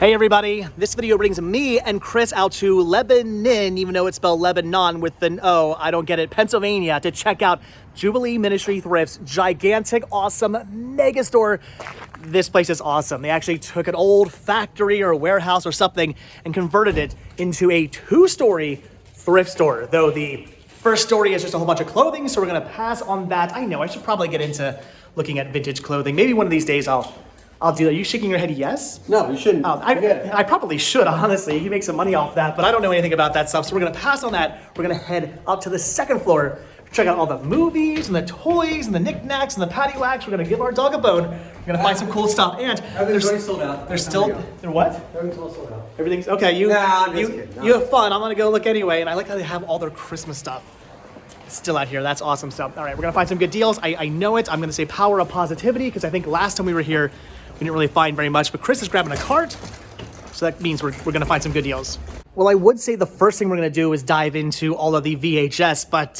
Hey everybody, this video brings me and Chris out to Lebanon, even though it's spelled Lebanon with an O, I don't get it, Pennsylvania, to check out Jubilee Ministry Thrift's gigantic, awesome mega store. This place is awesome. They actually took an old factory or warehouse or something and converted it into a two-story thrift store, though the first story is just a whole bunch of clothing, so we're gonna pass on that. I know, I should probably get into looking at vintage clothing. Maybe one of these days I'll do that. Are you shaking your head yes? No, you shouldn't. I probably should, honestly. You make some money off that, but I don't know anything about that stuff. So we're gonna pass on that. We're gonna head up to the second floor, check out all the movies and the toys and the knickknacks and the paddywhacks. We're gonna give our dog a bone. We're gonna find some cool stuff. And everything's already sold out. They're what? Everything's all sold out. Everything's okay. You have fun. I'm gonna go look anyway. And I like how they have all their Christmas stuff still out here. That's awesome stuff. All right, we're gonna find some good deals. I know it. I'm gonna say power of positivity because I think last time we were here, we didn't really find very much, but Chris is grabbing a cart, so that means we're gonna find some good deals. Well, I would say the first thing we're gonna do is dive into all of the VHS, but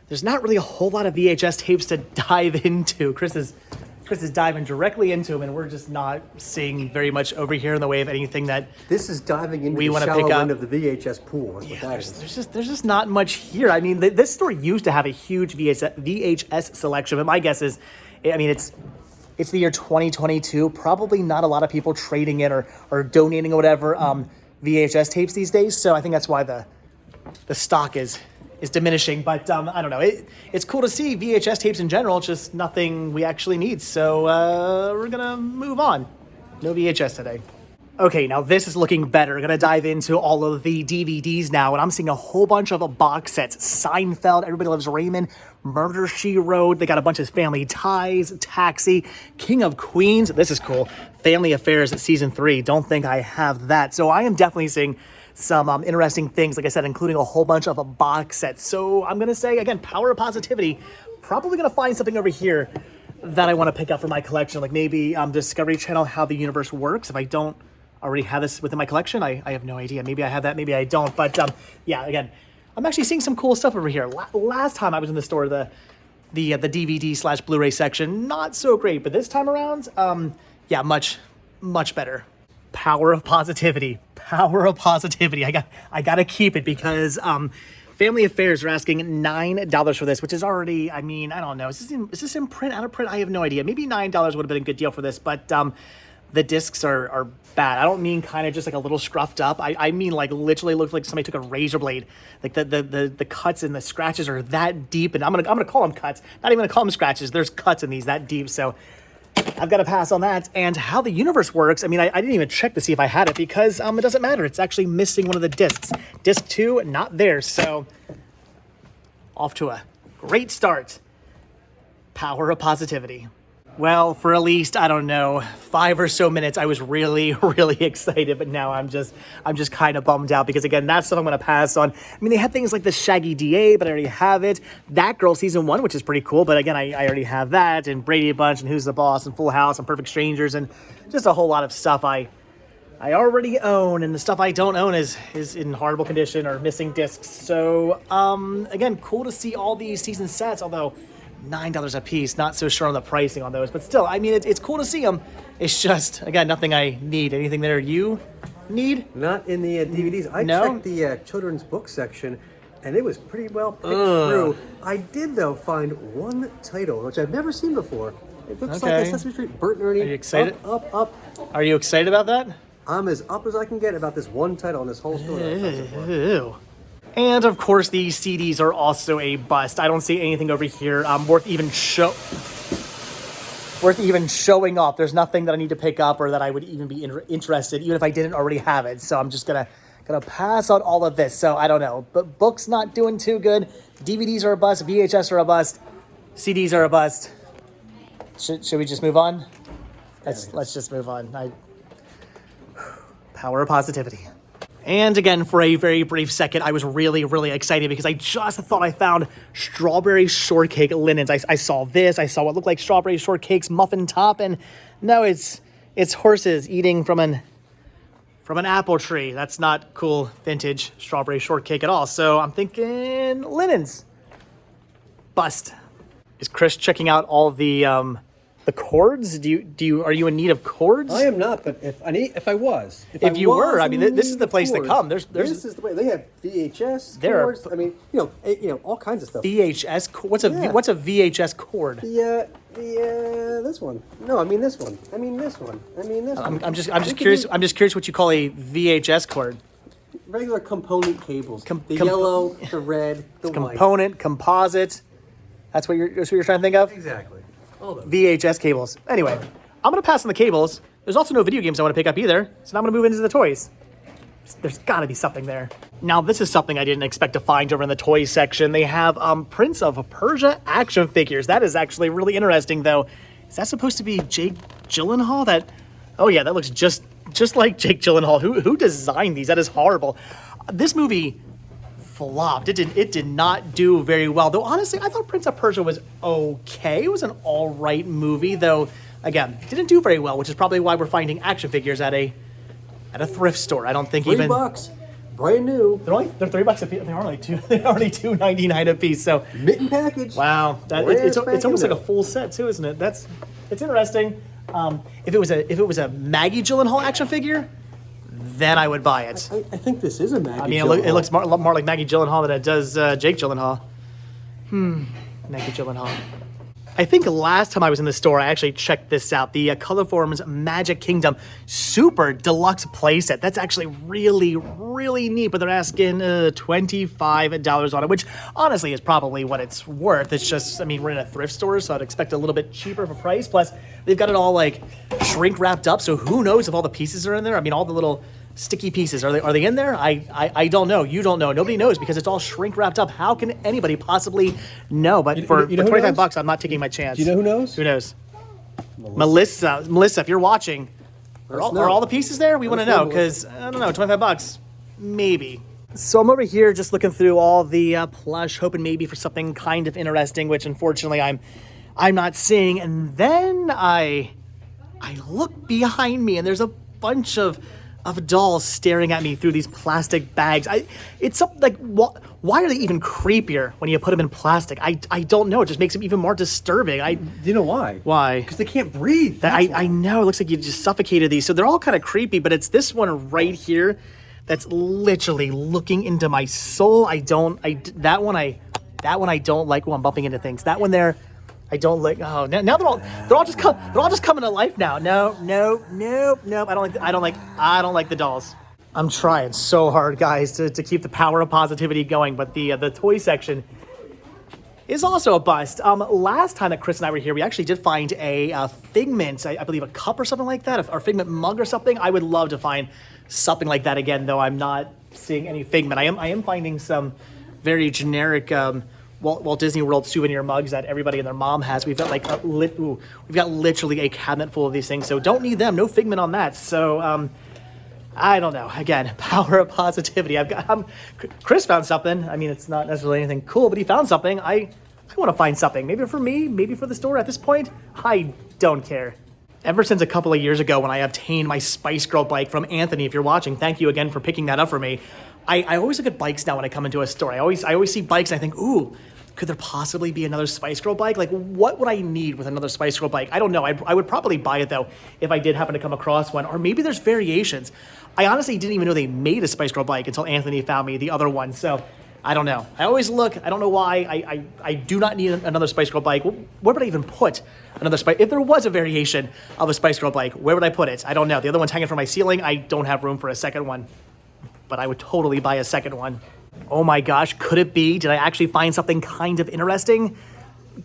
there's not really a whole lot of VHS tapes to dive into. Chris is diving directly into them, and we're just not seeing very much over here in the way of anything that this is diving into we the want to shallow pick up. end of the VHS pool. That's what that is. There's just not much here. I mean, this store used to have a huge VHS selection, but my guess is, I mean, it's the year 2022. Probably not a lot of people trading in or donating or whatever VHS tapes these days. So I think that's why the stock is diminishing. But I don't know. It's cool to see VHS tapes in general. It's just nothing we actually need. So we're gonna move on. No VHS today. Okay, now this is looking better. We're gonna dive into all of the DVDs now, and I'm seeing a whole bunch of box sets. Seinfeld, Everybody Loves Raymond, Murder, She Wrote. They got a bunch of Family Ties, Taxi, King of Queens. This is cool. Family Affairs season 3. Don't think I have that. So I am definitely seeing some interesting things, like I said, including a whole bunch of box sets. So I'm gonna say, again, power of positivity. Probably gonna find something over here that I wanna pick up for my collection, like maybe Discovery Channel, How the Universe Works. If I don't already have this within my collection, I have no idea. Maybe I have that, maybe I don't. But yeah, again, I'm actually seeing some cool stuff over here. Last time I was in the store, the DVD / Blu-ray section, not so great. But this time around, yeah, much better. Power of positivity. Power of positivity. I gotta keep it because Family Affairs are asking $9 for this, which is already, I mean, I don't know. Is this in print, out of print? I have no idea. Maybe $9 would have been a good deal for this, but the discs are bad. I don't mean kind of just like a little scruffed up. I mean like literally looks like somebody took a razor blade. Like the cuts and the scratches are that deep, and I'm gonna call them cuts. Not even gonna call them scratches. There's cuts in these that deep. So I've got to pass on that. And How the Universe Works, I mean, I didn't even check to see if I had it because it doesn't matter. It's actually missing one of the discs. Disc 2, not there. So off to a great start. Power of positivity. Well, for at least, I don't know, 5 or so minutes, I was really, really excited, but now I'm just kind of bummed out because, again, that's stuff I'm going to pass on. I mean, they had things like the Shaggy DA, but I already have it. That Girl Season 1, which is pretty cool, but again, I already have that, and Brady Bunch, and Who's the Boss, and Full House, and Perfect Strangers, and just a whole lot of stuff I already own, and the stuff I don't own is in horrible condition or missing discs. So, again, cool to see all these season sets, although $9 a piece. Not so sure on the pricing on those, but still, I mean, it's cool to see them. It's just, again, nothing I need. Anything there you need? Not in the DVDs. I checked the children's book section, and it was pretty well picked through. I did, though, find one title, which I've never seen before. It looks like a Sesame Street Bert and Ernie. Are you excited? Up. Are you excited about that? I'm as up as I can get about this one title in this whole story. Ew. And of course, these CDs are also a bust. I don't see anything over here worth even showing off. There's nothing that I need to pick up or that I would even be interested, even if I didn't already have it. So I'm just gonna pass on all of this. So I don't know, but books not doing too good. DVDs are a bust. VHS are a bust. CDs are a bust. Should we just move on? Let's just move on. Power of positivity. And again, for a very brief second, I was really, really excited because I just thought I found strawberry shortcake linens. I saw this. I saw what looked like strawberry shortcake's muffin top, and no, it's horses eating from an apple tree. That's not cool vintage strawberry shortcake at all. So I'm thinking linens. Bust. Is Chris checking out all the The cords? Are you in need of cords? I am not, but if I was, if you were, I mean, this is the place to come. This is the way they have VHS cords. I mean, all kinds of stuff. VHS. What's a VHS cord? This one. No, I mean this one. I mean this one. I'm just curious. I'm just curious what you call a VHS cord. Regular component cables. The yellow, the red, the white. Component, composite. That's what you're trying to think of? Exactly. VHS cables. Anyway, I'm going to pass on the cables. There's also no video games I want to pick up either. So now I'm going to move into the toys. There's got to be something there. Now, this is something I didn't expect to find over in the toys section. They have Prince of Persia action figures. That is actually really interesting, though. Is that supposed to be Jake Gyllenhaal? Oh, yeah, that looks just like Jake Gyllenhaal. Who designed these? That is horrible. This movie flopped. It did not do very well. Though honestly, I thought Prince of Persia was okay. It was an all right movie, though again, didn't do very well, which is probably why we're finding action figures at a thrift store. I don't think even $3, brand new. They're $3 a piece. They're only $2.99 a piece. So mitten package. Wow, it's almost like a full set too, isn't it? It's interesting. If it was a Maggie Gyllenhaal action figure, then I would buy it. I think this is a Maggie Gyllenhaal. I mean, it looks more like Maggie Gyllenhaal than it does Jake Gyllenhaal. Maggie Gyllenhaal. I think last time I was in the store, I actually checked this out. The Colorforms Magic Kingdom Super Deluxe playset. That's actually really, really neat, but they're asking $25 on it, which honestly is probably what it's worth. It's just, I mean, we're in a thrift store, so I'd expect a little bit cheaper of a price. Plus, they've got it all like shrink wrapped up, so who knows if all the pieces are in there? I mean, all the little sticky pieces, are they in there? I don't know. You don't know. Nobody knows because it's all shrink wrapped up. How can anybody possibly know? But for $25, I'm not taking my chance. Do you know who knows? Who knows? Melissa, if you're watching, are all the pieces there? We want to know because I don't know, $25, maybe. So I'm over here just looking through all the plush, hoping maybe for something kind of interesting, which unfortunately I'm not seeing. And then I look behind me and there's a bunch of dolls staring at me through these plastic bags. It's something like, why are they even creepier when you put them in plastic? I don't know. It just makes them even more disturbing. Do you know why? Why? Because they can't breathe. I know. It looks like you just suffocated these. So they're all kind of creepy, but it's this one right here that's literally looking into my soul. That one I don't like. Oh, I'm bumping into things. That one there, I don't like. Oh, now they're all just coming to life now. No. I don't like the dolls. I'm trying so hard, guys, to keep the power of positivity going, but the toy section is also a bust. Last time that Chris and I were here, we actually did find a Figment, I believe a cup or something like that, or Figment mug or something. I would love to find something like that again, though I'm not seeing any Figment. I am finding some very generic Walt Disney World souvenir mugs that everybody and their mom has. We've got we've got literally a cabinet full of these things, so don't need them. No Figment on that. So I don't know. Again, power of positivity. Chris found something. I mean, it's not necessarily anything cool, but he found something. I want to find something. Maybe for me, maybe for the store. At this point, I don't care. Ever since a couple of years ago when I obtained my Spice Girl bike from Anthony, if you're watching, thank you again for picking that up for me. I always look at bikes now when I come into a store. I always see bikes and I think, ooh, could there possibly be another Spice Girl bike? Like, what would I need with another Spice Girl bike? I don't know. I would probably buy it, though, if I did happen to come across one. Or maybe there's variations. I honestly didn't even know they made a Spice Girl bike until Anthony found me the other one. So, I don't know. I always look. I don't know why. I do not need another Spice Girl bike. Where would I even put another Spice? If there was a variation of a Spice Girl bike, where would I put it? I don't know. The other one's hanging from my ceiling. I don't have room for a second one. But I would totally buy a second one. Oh my gosh, could it be? Did I actually find something kind of interesting?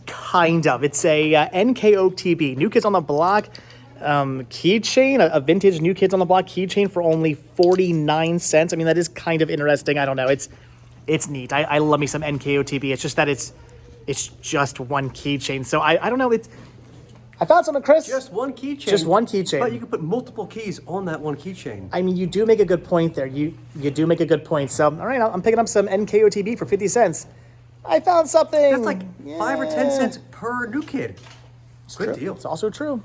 Kind of. It's a NKOTB, New Kids on the Block keychain, a vintage New Kids on the Block keychain for only 49 cents. I mean, that is kind of interesting. I don't know. It's neat. I love me some NKOTB. It's just that it's just one keychain. So I don't know. I found something, Chris. Just one keychain. Just one keychain. But you can put multiple keys on that one keychain. I mean, you do make a good point there. You do make a good point. So, all right, I'm picking up some NKOTB for 50 cents. I found something. That's like 5 or 10 cents per new kid. It's good true. deal. It's also true.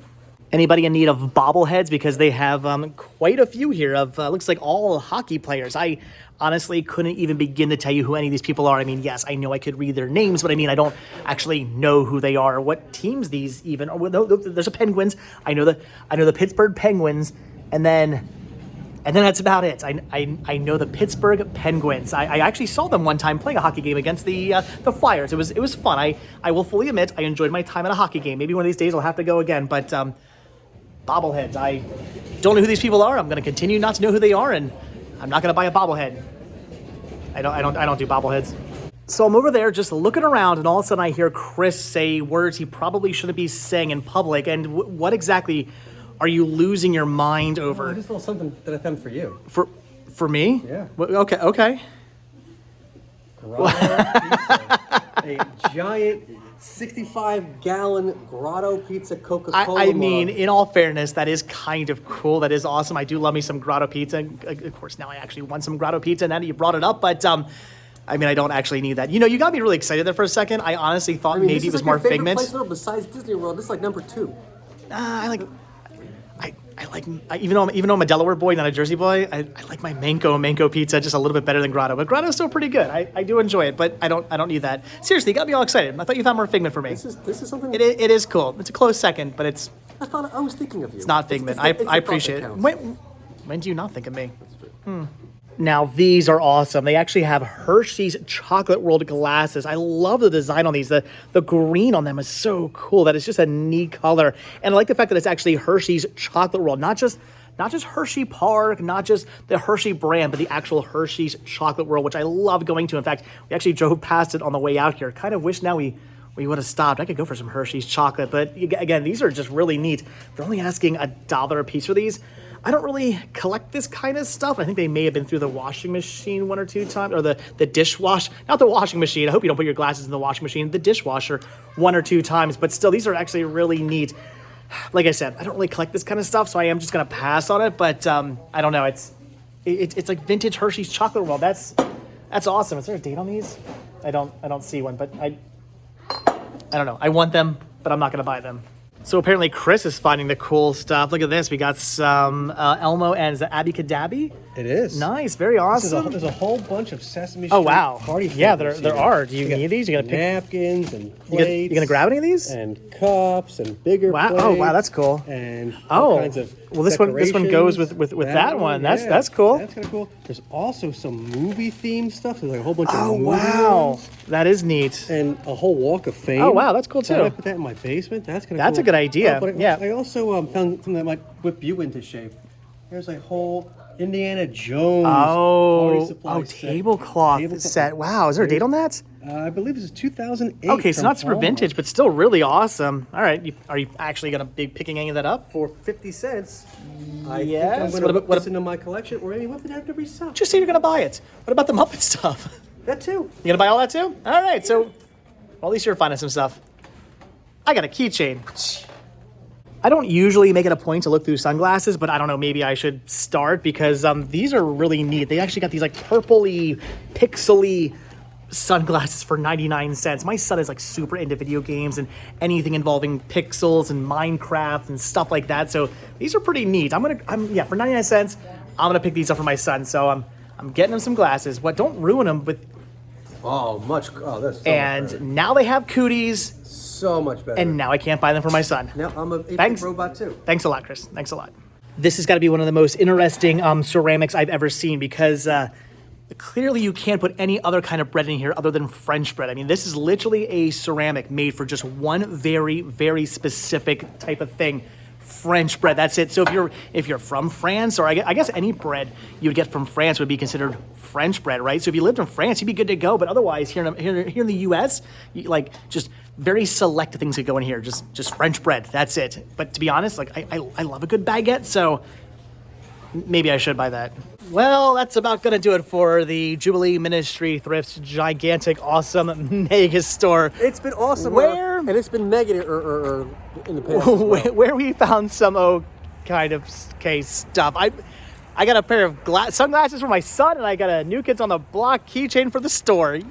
Anybody in need of bobbleheads? Because they have quite a few here of, looks like all hockey players. I honestly couldn't even begin to tell you who any of these people are. I mean, yes, I know I could read their names, but I mean, I don't actually know who they are, or what teams these even are. No, there's a Penguins. I know the Pittsburgh Penguins, and then that's about it. I know the Pittsburgh Penguins. I actually saw them one time playing a hockey game against the Flyers. It was fun. I will fully admit I enjoyed my time at a hockey game. Maybe one of these days I'll have to go again, but bobbleheads. I don't know who these people are. I'm going to continue not to know who they are, and I'm not going to buy a bobblehead. I don't do bobbleheads. So I'm over there just looking around, and all of a sudden I hear Chris say words he probably shouldn't be saying in public. And what exactly are you losing your mind over? Just a little something that I found for you. For me? Yeah. Okay. Grotto pizza. A giant 65-gallon Grotto pizza Coca-Cola I mean, mug. in all fairness, that is kind of cool. That is awesome. I do love me some Grotto pizza. Of course, now I actually want some Grotto pizza now that you brought it up. But, I mean, I don't actually need that. You know, you got me really excited there for a second. I honestly thought maybe it was more Figment. This is like your favorite place in the world besides Disney World. This is like number 2. Even though I'm a Delaware boy, not a Jersey boy, I like my Manco pizza just a little bit better than Grotto. But Grotto's still pretty good. I do enjoy it, but I don't need that. Seriously, you got me all excited. I thought you found more Figment for me. This is something. It is cool. It's a close second, but it's. I was thinking of you. It's not Figment. I appreciate it. When do you not think of me? That's true. Now, these are awesome. They actually have Hershey's Chocolate World glasses. I love the design on these. The green on them is so cool. That is just a neat color. And I like the fact that it's actually Hershey's Chocolate World. Not just Hershey Park, not just the Hershey brand, but the actual Hershey's Chocolate World, which I love going to. In fact, we actually drove past it on the way out here. Kind of wish now we would have stopped. I could go for some Hershey's chocolate. But again, these are just really neat. They're only asking $1 a piece for these. I don't really collect this kind of stuff. I think they may have been through the washing machine one or two times, or the dishwasher. Not the washing machine. I hope you don't put your glasses in the washing machine. The dishwasher one or two times. But still, these are actually really neat. Like I said, I don't really collect this kind of stuff, so I am just going to pass on it. But I don't know. It's like vintage Hershey's Chocolate World. That's awesome. Is there a date on these? I don't see one, but I don't know. I want them, but I'm not going to buy them. So apparently Chris is finding the cool stuff. Look at this. We got some Elmo and is that Abby Cadabby? It is. Nice. Very awesome. There's a whole bunch of Sesame Street party favorites. Yeah, there are. Do you need these? You're gonna pick napkins and plates. You gonna grab any of these? And cups and bigger plates. Oh, wow, that's cool. And all kinds of this one goes with that one. Yeah, that's cool. That's kind of cool. There's also some movie themed stuff. There's like a whole bunch of movie ones. That is neat. And a whole walk of fame. Oh, wow, that's cool too. I put that in my basement. That's kind of cool. That's a good idea. But yeah. I also found something that might whip you into shape. There's a whole Indiana Jones party supply tablecloth set. Wow, is there a date on that? I believe this is 2008. Okay, so not super vintage, but still really awesome. All right, are you actually going to be picking any of that up? For 50 cents. I think Yes. I'm going to put this into my collection, or maybe whip it out to resell. Just say you're going to buy it. What about the Muppet stuff? That too. You going to buy all that too? All right, so at least you're finding some stuff. I got a keychain. I don't usually make it a point to look through sunglasses, but I don't know, maybe I should start because these are really neat. They actually got these like purpley, pixely sunglasses for 99 cents. My son is like super into video games and anything involving pixels and Minecraft and stuff like that. So these are pretty neat. For 99 cents, I'm gonna pick these up for my son. So I'm getting him some glasses. What? Don't ruin them with. That's so much better. Now they have cooties. So much better. And now I can't buy them for my son. Now I'm a 8-bit robot too. Thanks a lot, Chris. Thanks a lot. This has got to be one of the most interesting ceramics I've ever seen because clearly you can't put any other kind of bread in here other than French bread. I mean, this is literally a ceramic made for just one very, very specific type of thing. French bread, that's it. So if you're from France, or I guess any bread you would get from France would be considered French bread, right? So if you lived in France, you'd be good to go. But otherwise, here in the U.S., just very select things that go in here. Just French bread, that's it. But to be honest, I love a good baguette, so maybe I should buy that. Well, that's about going to do it for the Jubilee Ministry Thrift's gigantic, awesome mega store. It's been awesome. And it's been mega in the past. Well. Where we found some kind of case stuff. I got a pair of sunglasses for my son, and I got a New Kids on the Block keychain for the store. Yay!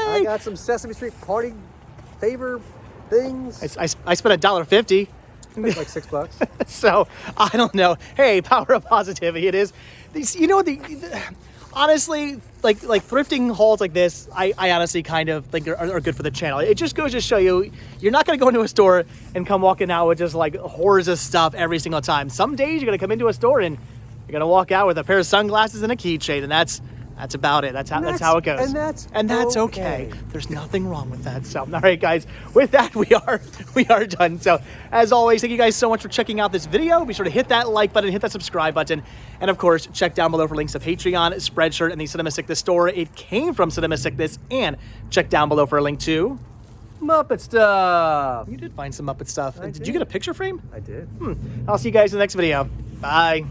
I got some Sesame Street party favor things. I spent $1.50. It's like $6. So I don't know. Hey, power of positivity. It is. You know, honestly, like thrifting hauls like this, I honestly kind of think are good for the channel. It just goes to show you, you're not going to go into a store and come walking out with just like horrors of stuff every single time. Some days you're going to come into a store and you're going to walk out with a pair of sunglasses and a keychain, and that's about it. That's how it goes. And that's okay. There's nothing wrong with that. So, all right, guys, with that, we are done. So, as always, thank you guys so much for checking out this video. Be sure to hit that like button, hit that subscribe button, and of course, check down below for links to Patreon, Spreadshirt, and the Cinema Sickness store. It came from Cinema Sickness, and check down below for a link to Muppet stuff. You did find some Muppet stuff. Did you get a picture frame? I did. I'll see you guys in the next video. Bye.